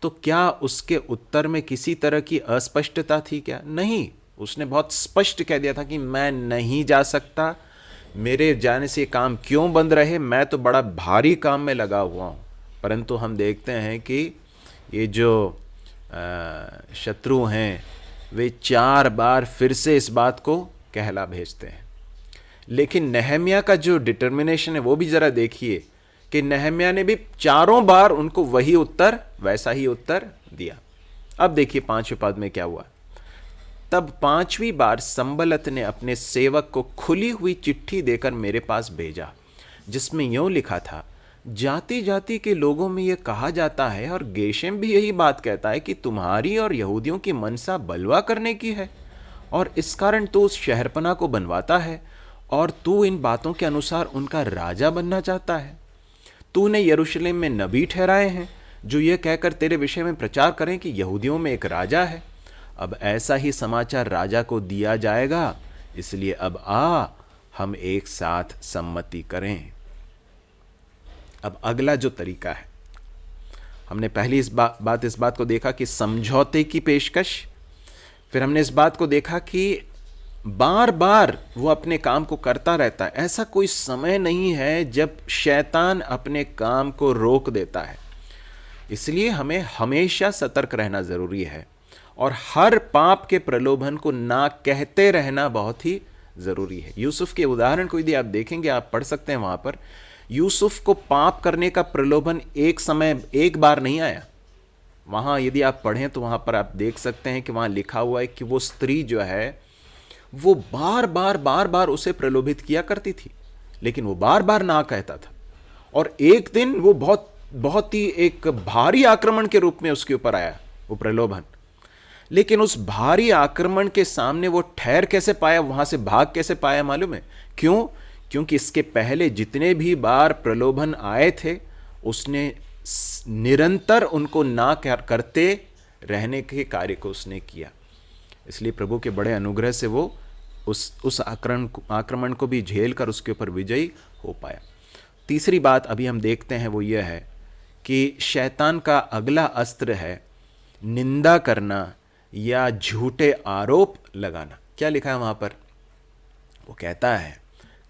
तो क्या उसके उत्तर में किसी तरह की अस्पष्टता थी क्या? नहीं, उसने बहुत स्पष्ट कह दिया था कि मैं नहीं जा सकता, मेरे जाने से काम क्यों बंद रहे, मैं तो बड़ा भारी काम में लगा हुआ हूं। परंतु हम देखते हैं कि ये जो शत्रु हैं वे 4 बार फिर से इस बात को कहला भेजते हैं। लेकिन नहम्याह का जो डिटर्मिनेशन है वो भी जरा देखिए कि नहम्याह ने भी 4 बार उनको वैसा ही उत्तर दिया। अब देखिए 5वें पद में क्या हुआ। तब 5वीं बार संबलत ने अपने सेवक को खुली हुई चिट्ठी देकर मेरे पास भेजा, जिसमें यूं लिखा था, जाति जाति के लोगों में यह कहा जाता है और गेशेम भी यही बात कहता है कि तुम्हारी और यहूदियों की मनसा बलवा करने की है, और इस कारण तू उस शहरपना को बनवाता है और तू इन बातों के अनुसार उनका राजा बनना चाहता है। तूने यरूशलेम में नबी ठहराए हैं जो यह कहकर तेरे विषय में प्रचार करें कि यहूदियों में एक राजा है। अब ऐसा ही समाचार राजा को दिया जाएगा, इसलिए अब हम एक साथ सम्मति करें। अब अगला जो तरीका है, हमने पहली इस बात को देखा कि समझौते की पेशकश, फिर हमने इस बात को देखा कि बार बार वो अपने काम को करता रहता है। ऐसा कोई समय नहीं है जब शैतान अपने काम को रोक देता है। इसलिए हमें हमेशा सतर्क रहना ज़रूरी है और हर पाप के प्रलोभन को ना कहते रहना बहुत ही ज़रूरी है। यूसुफ के उदाहरण को यदि आप देखेंगे, आप पढ़ सकते हैं, वहाँ पर यूसुफ को पाप करने का प्रलोभन एक बार नहीं आया। वहाँ यदि आप पढ़ें तो वहाँ पर आप देख सकते हैं कि वहाँ लिखा हुआ है कि वो स्त्री जो है वो बार बार उसे प्रलोभित किया करती थी, लेकिन वो बार बार ना कहता था। और एक दिन वो बहुत ही एक भारी आक्रमण के रूप में उसके ऊपर आया वो प्रलोभन, लेकिन उस भारी आक्रमण के सामने वो ठहर कैसे पाया, वहां से भाग कैसे पाया मालूम है? क्यों? क्योंकि इसके पहले जितने भी बार प्रलोभन आए थे उसने निरंतर उनको ना करते रहने के कार्य को उसने किया। इसलिए प्रभु के बड़े अनुग्रह से वो उस आक्रमण को भी झेल कर उसके ऊपर विजयी हो पाया। तीसरी बात अभी हम देखते हैं वो ये है कि शैतान का अगला अस्त्र है निंदा करना या झूठे आरोप लगाना। क्या लिखा है वहां पर? वो कहता है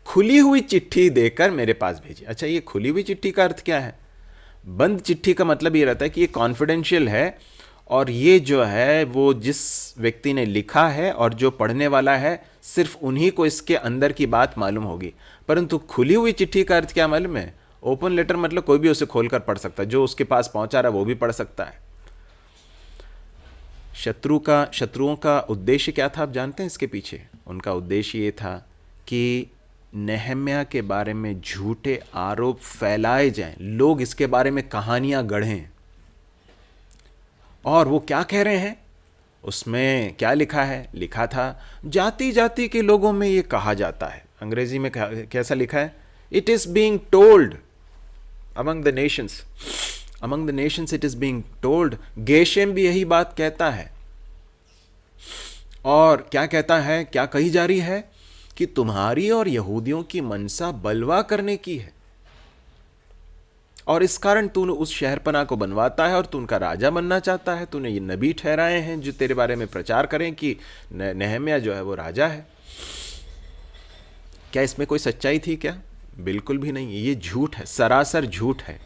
खुली हुई चिट्ठी देकर मेरे पास भेजी। अच्छा, ये खुली हुई चिट्ठी का अर्थ क्या है? बंद चिट्ठी का मतलब ये रहता है कि ये कॉन्फिडेंशियल है और ये जो है वो जिस व्यक्ति ने लिखा है और जो पढ़ने वाला है, सिर्फ उन्हीं को इसके अंदर की बात मालूम होगी। परंतु खुली हुई चिट्ठी का अर्थ क्या मालूम है? ओपन लेटर मतलब कोई भी उसे खोलकर पढ़ सकता है, जो उसके पास पहुंचा रहा है वो भी पढ़ सकता है। शत्रुओं का उद्देश्य क्या था आप जानते हैं इसके पीछे? उनका उद्देश्य ये था कि नेहम्याह के बारे में झूठे आरोप फैलाए जाएं, लोग इसके बारे में कहानियां गढ़ें। और वो क्या कह रहे हैं? उसमें क्या लिखा है? लिखा था जाति जाति के लोगों में ये कहा जाता है। अंग्रेजी में कैसा लिखा है? It is being told among the nations, among the nations it is being told. गेशेम भी यही बात कहता है। और क्या कहता है, क्या कही जा रही है? कि तुम्हारी और यहूदियों की मनसा बलवा करने की है, और इस कारण तू उस शहरपना को बनवाता है और तू उनका राजा बनना चाहता है। तूने ये नबी ठहराए हैं जो तेरे बारे में प्रचार करें कि नेहम्याह जो है वो राजा है। क्या इसमें कोई सच्चाई थी क्या? बिल्कुल भी नहीं। ये झूठ है, सरासर झूठ है।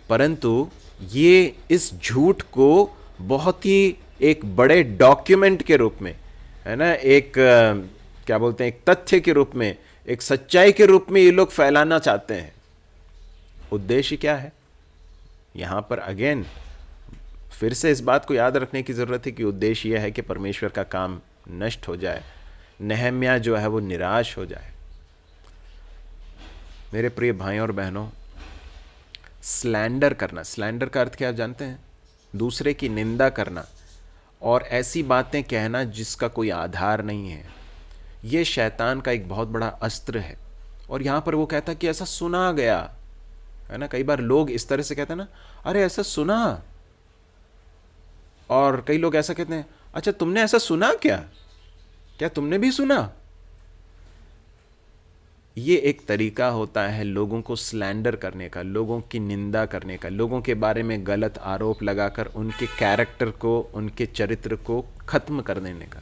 परंतु ये इस झूठ को बहुत ही एक बड़े डॉक्यूमेंट के रूप में, है ना, एक क्या बोलते हैं, एक तथ्य के रूप में, एक सच्चाई के रूप में ये लोग फैलाना चाहते हैं। उद्देश्य क्या है? यहां पर अगेन फिर से इस बात को याद रखने की जरूरत है कि उद्देश्य यह है कि परमेश्वर का काम नष्ट हो जाए, नेहम्याह जो है वो निराश हो जाए। मेरे प्रिय भाइयों और बहनों, स्लैंडर करना, स्लैंडर का अर्थ क्या आप जानते हैं? दूसरे की निंदा करना और ऐसी बातें कहना जिसका कोई आधार नहीं है। यह शैतान का एक बहुत बड़ा अस्त्र है। और यहां पर वो कहता कि ऐसा सुना गया, है ना। कई बार लोग इस तरह से कहते हैं ना, अरे ऐसा सुना। और कई लोग ऐसा कहते हैं, अच्छा तुमने ऐसा सुना क्या तुमने भी सुना? ये एक तरीका होता है लोगों को स्लैंडर करने का, लोगों की निंदा करने का, लोगों के बारे में गलत आरोप लगाकर उनके कैरेक्टर को, उनके चरित्र को खत्म कर देने का।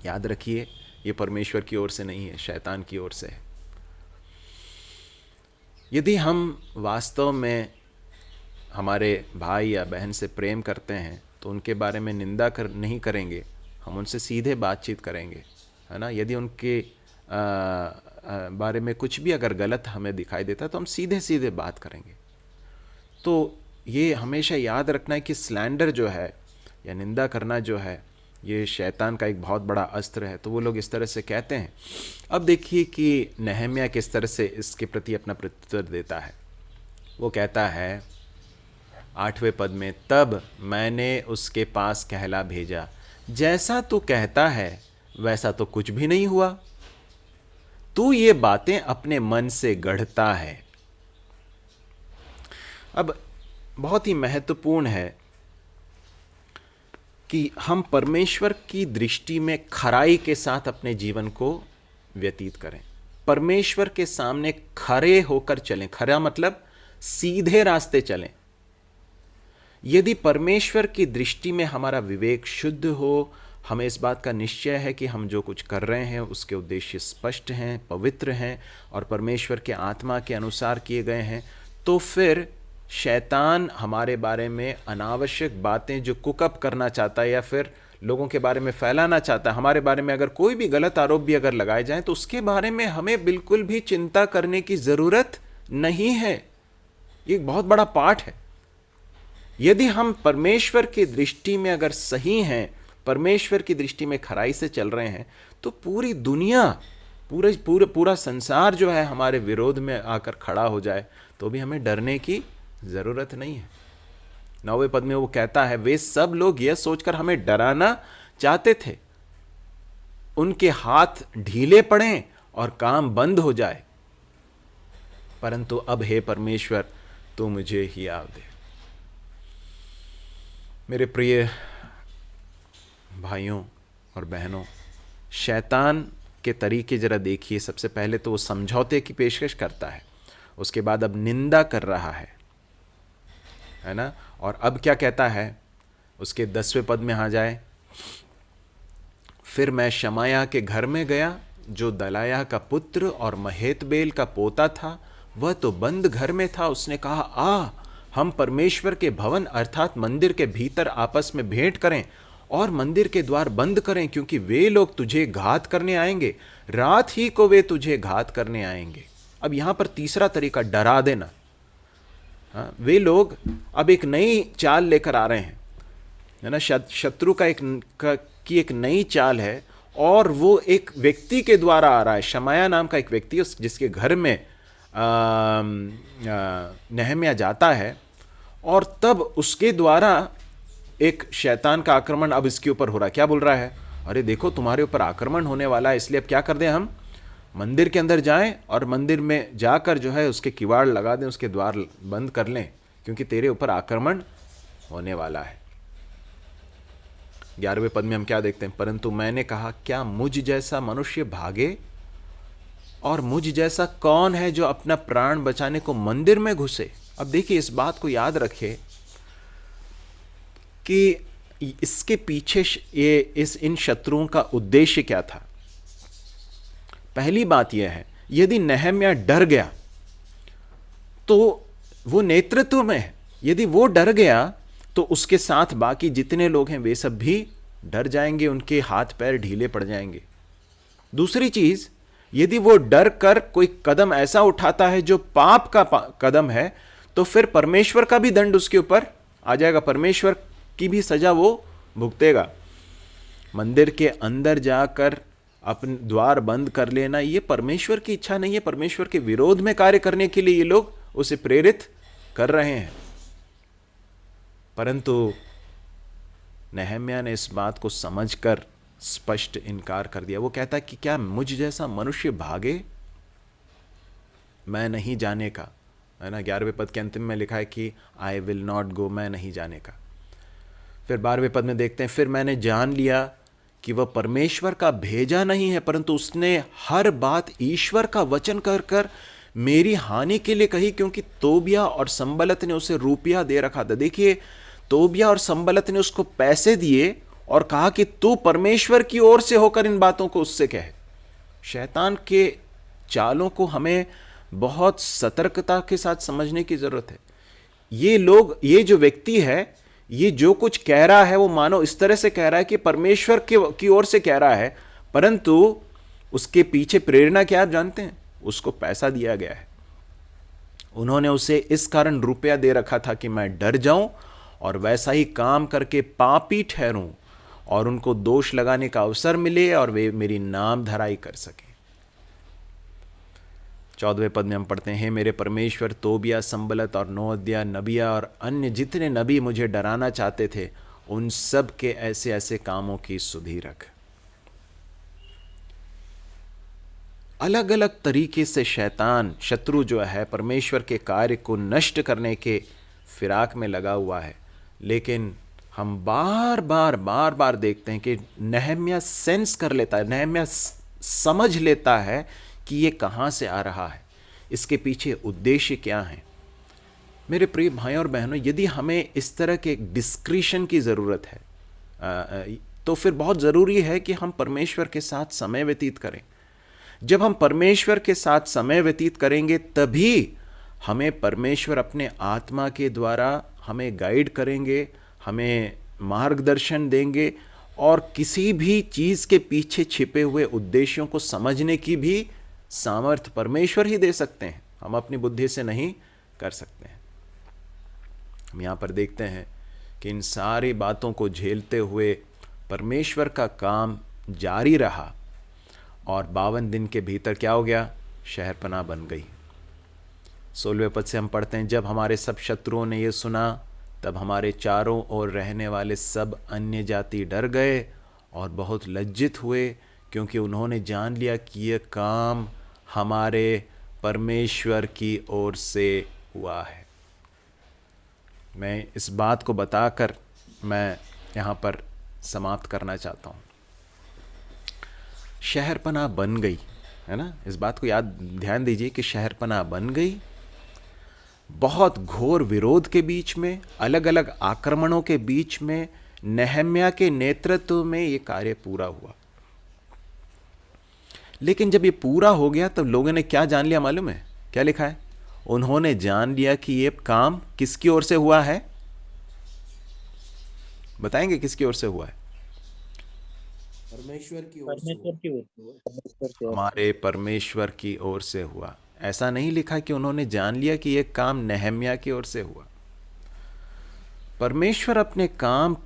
याद रखिए, ये परमेश्वर की ओर से नहीं है, शैतान की ओर से है। यदि हम वास्तव में हमारे भाई या बहन से प्रेम करते हैं तो उनके बारे में निंदा नहीं करेंगे, हम उनसे सीधे बातचीत करेंगे, है ना। यदि उनके बारे में कुछ भी अगर गलत हमें दिखाई देता है तो हम सीधे सीधे बात करेंगे। तो ये हमेशा याद रखना है कि स्लैंडर जो है या निंदा करना जो है, ये शैतान का एक बहुत बड़ा अस्त्र है। तो वो लोग इस तरह से कहते हैं। अब देखिए कि नेहम्याह किस तरह से इसके प्रति अपना प्रत्युत्तर देता है। वो कहता है 8वें पद में, तब मैंने उसके पास कहला भेजा, जैसा तू कहता है वैसा तो कुछ भी नहीं हुआ, तू ये बातें अपने मन से गढ़ता है। अब बहुत ही महत्वपूर्ण है कि हम परमेश्वर की दृष्टि में खराई के साथ अपने जीवन को व्यतीत करें, परमेश्वर के सामने खरे होकर चलें। खरा मतलब सीधे रास्ते चलें। यदि परमेश्वर की दृष्टि में हमारा विवेक शुद्ध हो, हमें इस बात का निश्चय है कि हम जो कुछ कर रहे हैं उसके उद्देश्य स्पष्ट हैं, पवित्र हैं और परमेश्वर के आत्मा के अनुसार किए गए हैं, तो फिर शैतान हमारे बारे में अनावश्यक बातें जो कुकअप करना चाहता है या फिर लोगों के बारे में फैलाना चाहता है, हमारे बारे में अगर कोई भी गलत आरोप भी अगर लगाए जाएं तो उसके बारे में हमें बिल्कुल भी चिंता करने की ज़रूरत नहीं है। ये एक बहुत बड़ा पाठ है। यदि हम परमेश्वर की दृष्टि में अगर सही हैं, परमेश्वर की दृष्टि में खराई से चल रहे हैं, तो पूरी दुनिया, पूरा संसार जो है हमारे विरोध में आकर खड़ा हो जाए तो भी हमें डरने की ज़रूरत नहीं है। 9वें पद में वो कहता है, वे सब लोग यह सोचकर हमें डराना चाहते थे, उनके हाथ ढीले पड़ें और काम बंद हो जाए, परंतु अब हे परमेश्वर तू मुझे हियाव दे। मेरे प्रिय भाइयों और बहनों, शैतान के तरीके जरा देखिए। सबसे पहले तो वो समझौते की पेशकश करता है, उसके बाद अब निंदा कर रहा है ना। और अब क्या कहता है उसके 10वें पद में आ जाए, फिर मैं शमाया के घर में गया जो दलाया का पुत्र और महेतबेल का पोता था, वह तो बंद घर में था। उसने कहा, हम परमेश्वर के भवन अर्थात मंदिर के भीतर आपस में भेंट करें और मंदिर के द्वार बंद करें, क्योंकि वे लोग तुझे घात करने आएंगे, रात ही को वे तुझे घात करने आएंगे। अब यहां पर तीसरा तरीका, डरा देना। हाँ, वे लोग अब एक नई चाल लेकर आ रहे हैं, है ना। शत्रु की एक नई चाल है और वो एक व्यक्ति के द्वारा आ रहा है। शमाया नाम का एक व्यक्ति, जिसके घर में नहम्याह जाता है और तब उसके द्वारा एक शैतान का आक्रमण अब इसके ऊपर हो रहा है। क्या बोल रहा है? अरे देखो, तुम्हारे ऊपर आक्रमण होने वाला है, इसलिए अब क्या कर दें, हम मंदिर के अंदर जाएं और मंदिर में जाकर जो है उसके किवाड़ लगा दें, उसके द्वार बंद कर लें, क्योंकि तेरे ऊपर आक्रमण होने वाला है। 11वें पद में हम क्या देखते हैं? परंतु मैंने कहा, क्या मुझ जैसा मनुष्य भागे, और मुझ जैसा कौन है जो अपना प्राण बचाने को मंदिर में घुसे। अब देखिए, इस बात को याद रखें कि इसके पीछे इन शत्रुओं का उद्देश्य क्या था। पहली बात यह है, यदि नहम्याह डर गया तो वो नेतृत्व में है, यदि वो डर गया तो उसके साथ बाकी जितने लोग हैं वे सब भी डर जाएंगे, उनके हाथ पैर ढीले पड़ जाएंगे। दूसरी चीज, यदि वो डर कर कोई कदम ऐसा उठाता है जो पाप का कदम है, तो फिर परमेश्वर का भी दंड उसके ऊपर आ जाएगा, परमेश्वर की भी सजा वो भुगतेगा। मंदिर के अंदर जाकर अपने द्वार बंद कर लेना, ये परमेश्वर की इच्छा नहीं है, परमेश्वर के विरोध में कार्य करने के लिए ये लोग उसे प्रेरित कर रहे हैं। परंतु नहम्याह ने इस बात को समझकर स्पष्ट इनकार कर दिया। वो कहता है कि क्या मुझ जैसा मनुष्य भागे, मैं नहीं जाने का, है ना। 11वें पद के अंतिम में लिखा है कि आई विल नॉट गो, मैं नहीं जाने का। फिर 12वें पद में देखते हैं, फिर मैंने जान लिया कि वह परमेश्वर का भेजा नहीं है, परंतु उसने हर बात ईश्वर का वचन कर कर मेरी हानि के लिए कही, क्योंकि तोबिया और संबलत ने उसे रुपया दे रखा था। देखिए, तोबिया और संबलत ने उसको पैसे दिए और कहा कि तू परमेश्वर की ओर से होकर इन बातों को उससे कहे। शैतान के चालों को हमें बहुत सतर्कता के साथ समझने की जरूरत है। ये लोग, ये जो व्यक्ति है, ये जो कुछ कह रहा है वो मानो इस तरह से कह रहा है कि परमेश्वर की ओर से कह रहा है, परंतु उसके पीछे प्रेरणा क्या आप जानते हैं? उसको पैसा दिया गया है। उन्होंने उसे इस कारण रुपया दे रखा था कि मैं डर जाऊं और वैसा ही काम करके पापी ठहरूं और उनको दोष लगाने का अवसर मिले और वे मेरी नाम धराई कर सकें। 14वें पद में हम पढ़ते हैं, हे मेरे परमेश्वर, तोबिया, संबलत और नोअद्या, नबिया और अन्य जितने नबी मुझे डराना चाहते थे, उन सब के ऐसे ऐसे कामों की सुधि रख। अलग अलग तरीके से शैतान, शत्रु जो है, परमेश्वर के कार्य को नष्ट करने के फिराक में लगा हुआ है। लेकिन हम बार बार देखते हैं कि नहम्याह सेंस कर लेता है, नहम्याह समझ लेता है कि ये कहाँ से आ रहा है, इसके पीछे उद्देश्य क्या है। मेरे प्रिय भाइयों और बहनों, यदि हमें इस तरह के डिस्क्रिशन की ज़रूरत है तो फिर बहुत ज़रूरी है कि हम परमेश्वर के साथ समय व्यतीत करें। जब हम परमेश्वर के साथ समय व्यतीत करेंगे तभी हमें परमेश्वर अपने आत्मा के द्वारा हमें गाइड करेंगे, हमें मार्गदर्शन देंगे और किसी भी चीज़ के पीछे छिपे हुए उद्देश्यों को समझने की भी सामर्थ्य परमेश्वर ही दे सकते हैं, हम अपनी बुद्धि से नहीं कर सकते हैं। हम यहाँ पर देखते हैं कि इन सारी बातों को झेलते हुए परमेश्वर का काम जारी रहा और 52 दिन के भीतर क्या हो गया? शहरपनाह बन गई। 16वें पद से हम पढ़ते हैं, जब हमारे सब शत्रुओं ने यह सुना तब हमारे चारों ओर रहने वाले सब अन्य जाति डर गए और बहुत लज्जित हुए, क्योंकि उन्होंने जान लिया कि यह काम हमारे परमेश्वर की ओर से हुआ है। मैं इस बात को बताकर मैं यहाँ पर समाप्त करना चाहता हूँ। शहरपनाह बन गई, है ना। इस बात को ध्यान दीजिए कि शहरपनाह बन गई। बहुत घोर विरोध के बीच में, अलग अलग आक्रमणों के बीच में नहम्याह के नेतृत्व में ये कार्य पूरा हुआ। लेकिन जब ये पूरा हो गया तब लोगों ने क्या जान लिया मालूम है? क्या लिखा है? उन्होंने जान लिया कि ये काम किसकी ओर से हुआ है? बताएंगे किसकी ओर से हुआ है? परमेश्वर की ओर से परमेश्वर की ओर से, परमेश्वर की ओर से। हमारे परमेश्वर की ओर से हुआ। ऐसा नहीं लिखा कि उन्होंने जान लिया कि यह काम नेहम्याह की ओर से हुआ। परमेश्वर अपने काम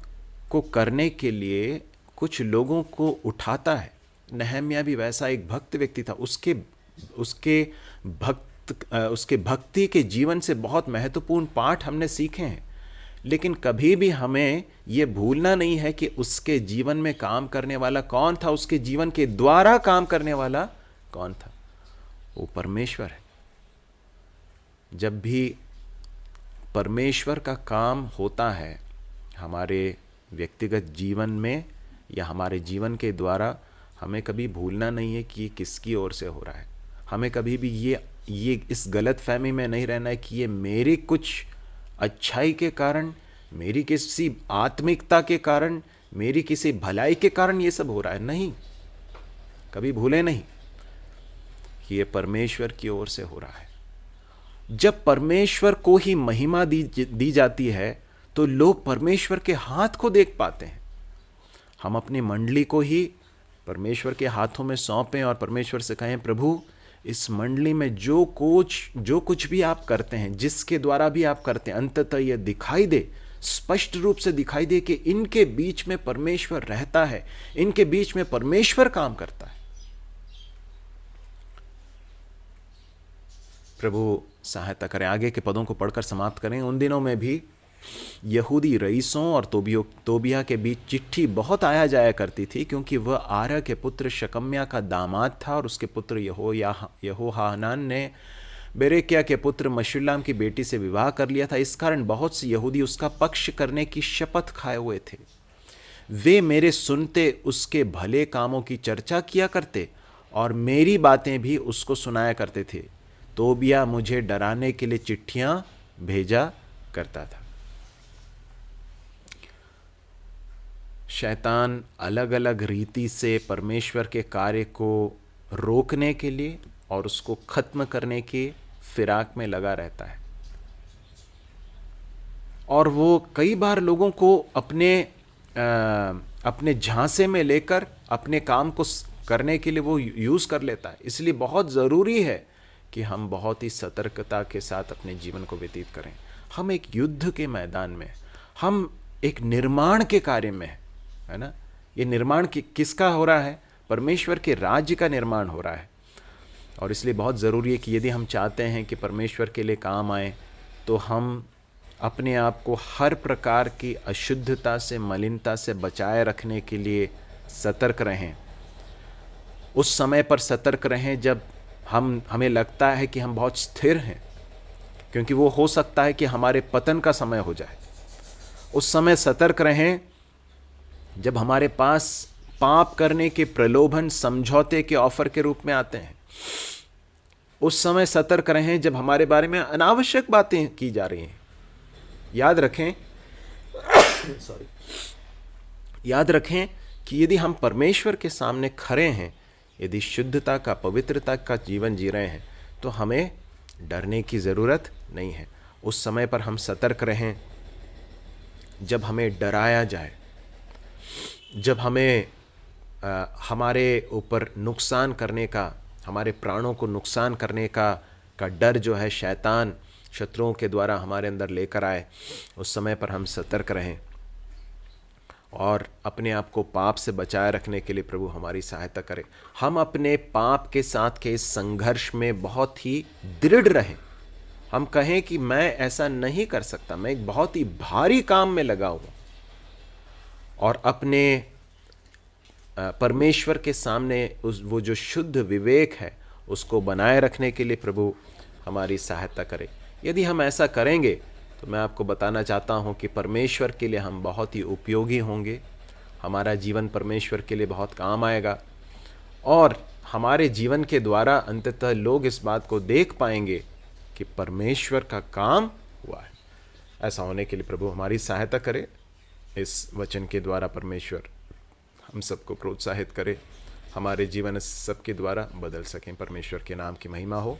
को करने के लिए कुछ लोगों को उठाता है। नेहम्याह भी वैसा एक भक्त व्यक्ति था। उसके भक्ति के जीवन से बहुत महत्वपूर्ण पाठ हमने सीखे हैं, लेकिन कभी भी हमें यह भूलना नहीं है कि उसके जीवन में काम करने वाला कौन था, उसके जीवन के द्वारा काम करने वाला कौन था। वो परमेश्वर है। जब भी परमेश्वर का काम होता है हमारे व्यक्तिगत जीवन में या हमारे जीवन के द्वारा, हमें कभी भूलना नहीं है कि ये किसकी ओर से हो रहा है। हमें कभी भी ये इस गलत फहमी में नहीं रहना है कि ये मेरी कुछ अच्छाई के कारण, मेरी किसी आत्मिकता के कारण, मेरी किसी भलाई के कारण ये सब हो रहा है। नहीं, कभी भूले नहीं कि ये परमेश्वर की ओर से हो रहा है। जब परमेश्वर को ही महिमा दी जाती है तो लोग परमेश्वर के हाथ को देख पाते हैं। हम अपनी मंडली को ही परमेश्वर के हाथों में सौंपें और परमेश्वर से कहें, प्रभु इस मंडली में जो कुछ भी आप करते हैं, जिसके द्वारा भी आप करते हैं, अंततः यह दिखाई दे, स्पष्ट रूप से दिखाई दे कि इनके बीच में परमेश्वर रहता है, इनके बीच में परमेश्वर काम करता है। प्रभु सहायता करें। आगे के पदों को पढ़कर समाप्त करें। उन दिनों में भी यहूदी रईसों और तोबिया के बीच चिट्ठी बहुत आया जाया करती थी, क्योंकि वह आरा के पुत्र शकम्या का दामाद था और उसके पुत्र यहोहानान ने बेरेकिया के पुत्र मशुल्लाम की बेटी से विवाह कर लिया था। इस कारण बहुत से यहूदी उसका पक्ष करने की शपथ खाए हुए थे। वे मेरे सुनते उसके भले कामों की चर्चा किया करते और मेरी बातें भी उसको सुनाया करते थे। तोबिया मुझे डराने के लिए चिट्ठियां भेजा करता था। शैतान अलग अलग रीति से परमेश्वर के कार्य को रोकने के लिए और उसको खत्म करने के फिराक में लगा रहता है, और वो कई बार लोगों को अपने झांसे में लेकर अपने काम को करने के लिए वो यूज़ कर लेता है। इसलिए बहुत ज़रूरी है कि हम बहुत ही सतर्कता के साथ अपने जीवन को व्यतीत करें। हम एक युद्ध के मैदान में, हम एक निर्माण के कार्य में है ना। ये निर्माण किसका हो रहा है? परमेश्वर के राज्य का निर्माण हो रहा है। और इसलिए बहुत ज़रूरी है कि यदि हम चाहते हैं कि परमेश्वर के लिए काम आए, तो हम अपने आप को हर प्रकार की अशुद्धता से, मलिनता से बचाए रखने के लिए सतर्क रहें। उस समय पर सतर्क रहें जब हमें लगता है कि हम बहुत स्थिर हैं, क्योंकि वो हो सकता है कि हमारे पतन का समय हो जाए। उस समय सतर्क रहें जब हमारे पास पाप करने के प्रलोभन समझौते के ऑफर के रूप में आते हैं। उस समय सतर्क रहें जब हमारे बारे में अनावश्यक बातें की जा रही हैं। याद रखें कि यदि हम परमेश्वर के सामने खड़े हैं, यदि शुद्धता का, पवित्रता का जीवन जी रहे हैं, तो हमें डरने की ज़रूरत नहीं है। उस समय पर हम सतर्क रहें जब हमें डराया जाए, जब हमें हमारे ऊपर नुकसान करने का, हमारे प्राणों को नुकसान करने का डर जो है शैतान, शत्रुओं के द्वारा हमारे अंदर लेकर आए। उस समय पर हम सतर्क रहें और अपने आप को पाप से बचाए रखने के लिए प्रभु हमारी सहायता करें। हम अपने पाप के साथ के इस संघर्ष में बहुत ही दृढ़ रहें। हम कहें कि मैं ऐसा नहीं कर सकता, मैं एक बहुत ही भारी काम में लगा हूँ, और अपने परमेश्वर के सामने वो जो शुद्ध विवेक है उसको बनाए रखने के लिए प्रभु हमारी सहायता करे। यदि हम ऐसा करेंगे तो मैं आपको बताना चाहता हूँ कि परमेश्वर के लिए हम बहुत ही उपयोगी होंगे। हमारा जीवन परमेश्वर के लिए बहुत काम आएगा, और हमारे जीवन के द्वारा अंततः लोग इस बात को देख पाएंगे कि परमेश्वर का काम हुआ है। ऐसा होने के लिए प्रभु हमारी सहायता करे। इस वचन के द्वारा परमेश्वर हम सबको प्रोत्साहित करे, हमारे जीवन सबके द्वारा बदल सकें। परमेश्वर के नाम की महिमा हो।